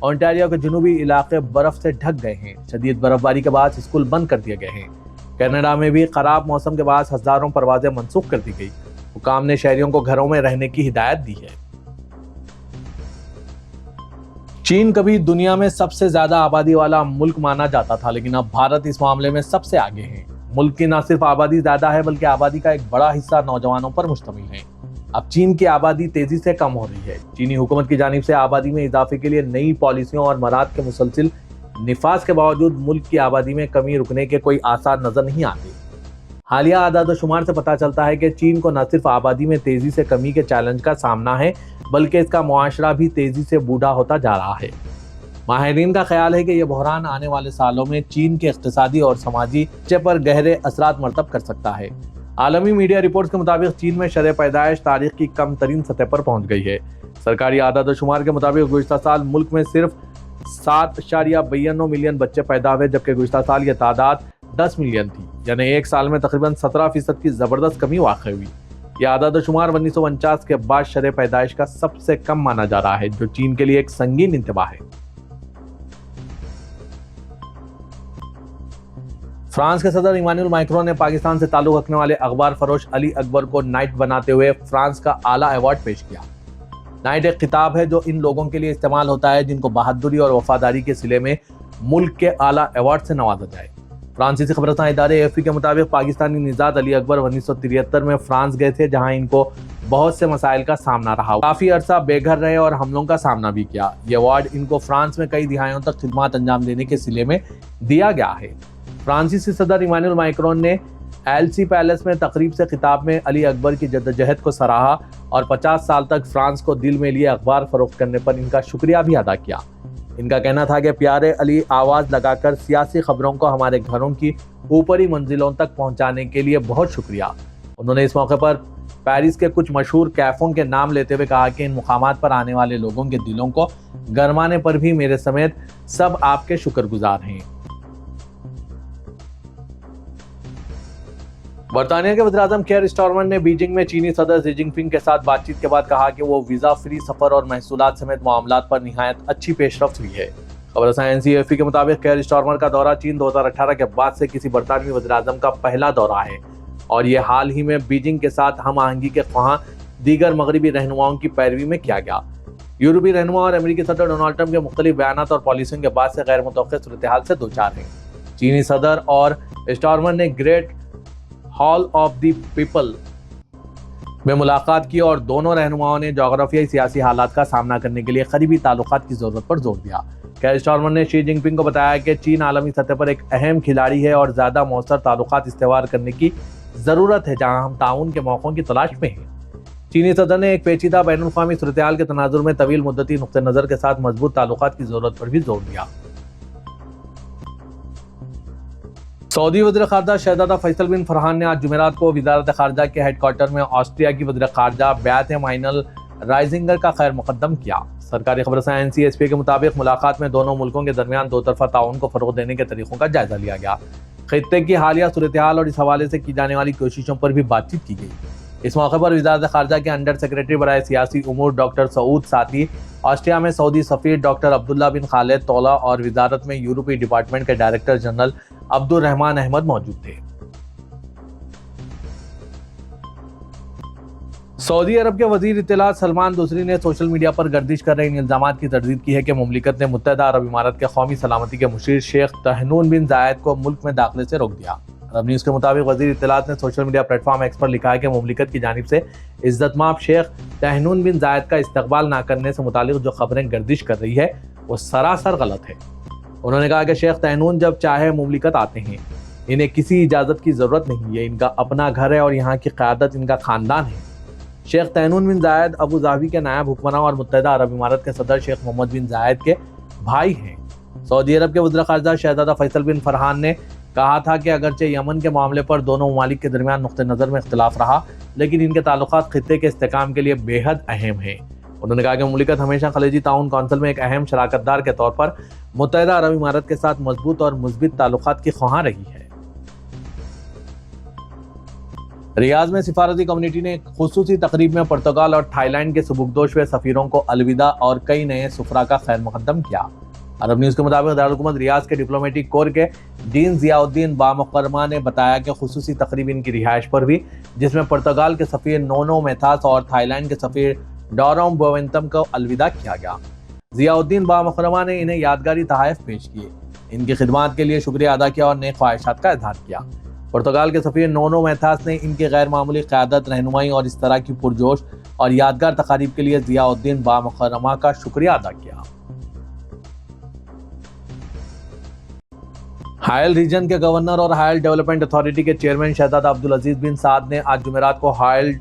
Ontario کے جنوبی علاقے برف سے ڈھک گئے ہیں۔ شدید برفباری کے بعد اسکول بند کر دیے گئے ہیں۔ کینیڈا میں بھی خراب موسم کے بعد ہزاروں پروازیں منسوخ کر دی گئی۔ حکام نے شہریوں کو گھروں میں رہنے کی ہدایت دی ہے۔ چین کبھی دنیا میں سب سے زیادہ آبادی والا ملک مانا جاتا تھا، لیکن اب بھارت اس معاملے میں سب سے آگے ہے۔ ملک کی نہ صرف آبادی زیادہ ہے بلکہ آبادی کا ایک بڑا حصہ نوجوانوں پر مشتمل ہے۔ اب چین کی آبادی تیزی سے کم ہو رہی ہے۔ چینی حکومت کی جانب سے آبادی میں اضافے کے لیے نئی پالیسیوں اور مراحل کے مسلسل نفاذ کے باوجود ملک کی آبادی میں کمی رکنے کے کوئی آثار نظر نہیں آتے۔ حالیہ اعداد و شمار سے پتہ چلتا ہے کہ چین کو نہ صرف آبادی میں تیزی سے کمی کے چیلنج کا سامنا ہے بلکہ اس کا معاشرہ بھی تیزی سے بوڑھا ہوتا جا رہا ہے۔ ماہرین کا خیال ہے کہ یہ بحران آنے والے سالوں میں چین کے اقتصادی اور سماجی ڈھانچے پر گہرے اثرات مرتب کر سکتا ہے۔ عالمی میڈیا رپورٹس کے مطابق چین میں شرح پیدائش تاریخ کی کم ترین سطح پر پہنچ گئی ہے۔ سرکاری اعداد و شمار کے مطابق گزشتہ سال ملک میں صرف 7.92 ملین بچے پیدا ہوئے، جبکہ گزشتہ سال یہ تعداد 10 ملین تھی، یعنی ایک سال میں تقریباً 17% کی زبردست کمی واقع ہوئی۔ یہ اعداد و شمار 1949 کے بعد شرح پیدائش کا سب سے کم مانا جا رہا ہے، جو چین کے لیے ایک سنگین انتباہ ہے۔ فرانس کے صدر ایمانوئل میکرون نے پاکستان سے تعلق رکھنے والے اخبار فروش علی اکبر کو نائٹ بناتے ہوئے فرانس کا اعلیٰ ایوارڈ پیش کیا۔ نائٹ ایک خطاب ہے جو ان لوگوں کے لیے استعمال ہوتا ہے جن کو بہادری اور وفاداری کے صلے میں ملک کے اعلیٰ ایوارڈ سے نوازا جائے۔ فرانسیسی خبررساں ادارے AFP کے مطابق پاکستانی نژاد علی اکبر 1973 میں فرانس گئے تھے، جہاں ان کو بہت سے مسائل کا سامنا رہا۔ کافی عرصہ بے گھر رہے اور حملوں کا سامنا بھی کیا۔ یہ ایوارڈ ان کو فرانس میں کئی دہائیوں تک خدمات انجام دینے کے صلے میں دیا گیا ہے۔ فرانسیسی صدر ایمانوئل میکرون نے ایلسی پیلس میں تقریب سے خطاب میں علی اکبر کی جدوجہد کو سراہا اور 50 سال تک فرانس کو دل میں لیے اخبار فروخت کرنے پر ان کا شکریہ بھی ادا کیا۔ ان کا کہنا تھا کہ پیارے علی، آواز لگا کر سیاسی خبروں کو ہمارے گھروں کی اوپری منزلوں تک پہنچانے کے لیے بہت شکریہ۔ انہوں نے اس موقع پر پیرس کے کچھ مشہور کیفوں کے نام لیتے ہوئے کہا کہ ان مقامات پر آنے والے لوگوں کے دلوں کو گرمانے پر بھی میرے سمیت سب آپ کے شکر گزار ہیں۔ برطانیہ کے وزیراعظم کیئر اسٹارمر نے بیجنگ میں چینی صدر شی جن پنگ کے ساتھ بات چیت کے بعد کہا کہ وہ ویزا فری سفر اور محصولات سمیت معاملات پر نہایت اچھی پیش رفت ہوئی ہے۔ خبررساں NCAFP کے مطابق کیئر اسٹارمر کا دورہ چین 2018 کے بعد سے کسی برطانوی وزیراعظم کا پہلا دورہ ہے، اور یہ حال ہی میں بیجنگ کے ساتھ ہم آہنگی کے خواہاں دیگر مغربی رہنماؤں کی پیروی میں کیا گیا۔ یورپی رہنما اور امریکی صدر ڈونلڈ ٹرمپ کے مختلف بیانات اور پالیسیوں کے بعد سے غیر متوقع صورتحال سے دوچار ہیں۔ چینی صدر اور اسٹارمر نے great hall of the people میں ملاقات کی اور دونوں رہنماؤں نے جغرافیائی سیاسی حالات کا سامنا کرنے کے لیے قریبی تعلقات کی ضرورت پر زور دیا۔ کیئر اسٹارمر نے شی جن پنگ کو بتایا کہ چین عالمی سطح پر ایک اہم کھلاڑی ہے اور زیادہ مؤثر تعلقات استوار کرنے کی ضرورت ہے، جہاں ہم تعاون کے موقعوں کی تلاش میں ہیں۔ چینی صدر نے ایک پیچیدہ بین الاقوامی صورتحال کے تناظر میں طویل مدتی نقطہ نظر کے ساتھ مضبوط تعلقات کی ضرورت پر بھی زور دیا۔ سعودی وزیر خارجہ شہزادہ فیصل بن فرحان نے آج جمعرات کو وزارت خارجہ کے ہیڈ کوارٹر میں آسٹریا کی وزیر خارجہ بیات مائنل رائزنگر کا خیر مقدم کیا۔ سرکاری خبررساں NCSP کے مطابق ملاقات میں دونوں ملکوں کے درمیان دو طرفہ تعاون کو فروغ دینے کے طریقوں کا جائزہ لیا گیا۔ خطے کی حالیہ صورتحال اور اس حوالے سے کی جانے والی کوششوں پر بھی بات چیت کی گئی۔ اس موقع پر وزارت خارجہ کے انڈر سیکرٹری برائے سیاسی امور ڈاکٹر سعود ساتھی، آسٹریا میں سعودی سفیر ڈاکٹر عبداللہ بن خالد طولہ اور وزارت میں یورپی ڈپارٹمنٹ کے ڈائریکٹر جنرل عبد الرحمان احمد موجود تھے۔ سعودی عرب کے وزیر اطلاعات سلمان دوسری نے سوشل میڈیا پر گردش کر رہے ان الزامات کی تردید کی ہے کہ مملکت نے متحدہ عرب امارات کے قومی سلامتی کے مشیر شیخ تہنون بن زائد کو ملک میں داخلے سے روک دیا۔ عرب نیوز کے مطابق وزیر اطلاعات نے social media platform X پر لکھا ہے کہ مملکت کی جانب سے عزت مآب شیخ تہنون بن زائد کا استقبال نہ کرنے سے متعلق جو خبریں گردش کر رہی ہے وہ سراسر غلط ہے۔ انہوں نے کہا کہ شیخ تہنون جب چاہے مملکت آتے ہیں، انہیں کسی اجازت کی ضرورت نہیں ہے، ان کا اپنا گھر ہے اور یہاں کی قیادت ان کا خاندان ہے۔ شیخ تہنون بن زائد ابو ظبی کے نائب حکمراں اور متحدہ عرب امارات کے صدر شیخ محمد بن زائد کے بھائی ہیں۔ سعودی عرب کے وزیر خارجہ شہزادہ فیصل بن فرحان نے کہا تھا کہ اگرچہ یمن کے معاملے پر دونوں ممالک کے درمیان نقطہ نظر میں اختلاف رہا، لیکن ان کے تعلقات خطے کے استحکام کے لیے بے حد اہم ہیں۔ انہوں نے کہا کہ مملکت ہمیشہ خلیجی تعاون کونسل میں ایک اہم شراکت دار کے طور پر متحدہ عرب امارات کے ساتھ مضبوط اور مثبت تعلقات کی خواہاں رہی ہے۔ ریاض میں سفارتی کمیونٹی نے ایک خصوصی تقریب میں پرتگال اور تھائی لینڈ کے سبکدوش ہوئے سفیروں کو الوداع اور کئی نئے سفراء کا خیر مقدم کیا۔ عرب نیوز کے مطابق دارالحکومت ریاض کے ڈپلومیٹک کور کے ڈین ضیاء الدین بامکرمہ نے بتایا کہ خصوصی تقریب ان کی رہائش پر ہوئی، جس میں پرتگال کے سفیر نونو میتھاس اور تھائی لینڈ کے سفیر ڈوروم بوینتم کو الوداع کیا گیا۔ ضیاء الدین بامکرمہ نے انہیں یادگاری تحائف پیش کیے، ان کی خدمات کے لیے شکریہ ادا کیا اور نیک خواہشات کا اظہار کیا۔ پرتگال کے سفیر نونو میتھاس نے ان کی غیر معمولی قیادت، رہنمائی اور اس طرح کی پرجوش اور یادگار تقاریب کے لیے ضیاء الدین بامکرمہ کا شکریہ ادا کیا۔ حائل ریجن کے گورنر اور حائل ڈیولپمنٹ اتھارٹی کے چیئرمین شہزادہ عبدالعزیز بن سعد نے آج جمعرات کو حائل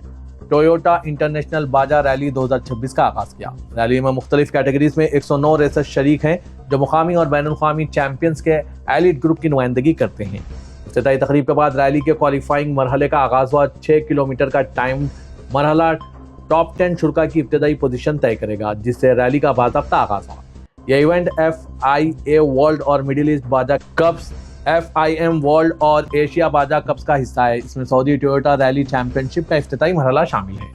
ٹویوٹا انٹرنیشنل باجا ریلی 2026 کا آغاز کیا۔ ریلی میں مختلف کیٹیگریز میں 109 ریسرز شریک ہیں جو مقامی اور بین الاقوامی چیمپئنز کے ایلیٹ گروپ کی نمائندگی کرتے ہیں۔ افتتاحی تقریب کے بعد ریلی کے کوالیفائنگ مرحلے کا آغاز ہوا۔ 6 کلومیٹر کا ٹائم مرحلہ ٹاپ 10 شرکا کی ابتدائی پوزیشن طے کرے گا، جس سے ریلی کا باضابطہ آغاز ہوا۔ یہ ایونٹ FIA ورلڈ اور Middle East Baja cups, FIM World اور ایشیا باجا کپس کا حصہ ہے۔ اس میں Saudi Toyota rally championship کا افتتاحی مرحلہ شامل ہے۔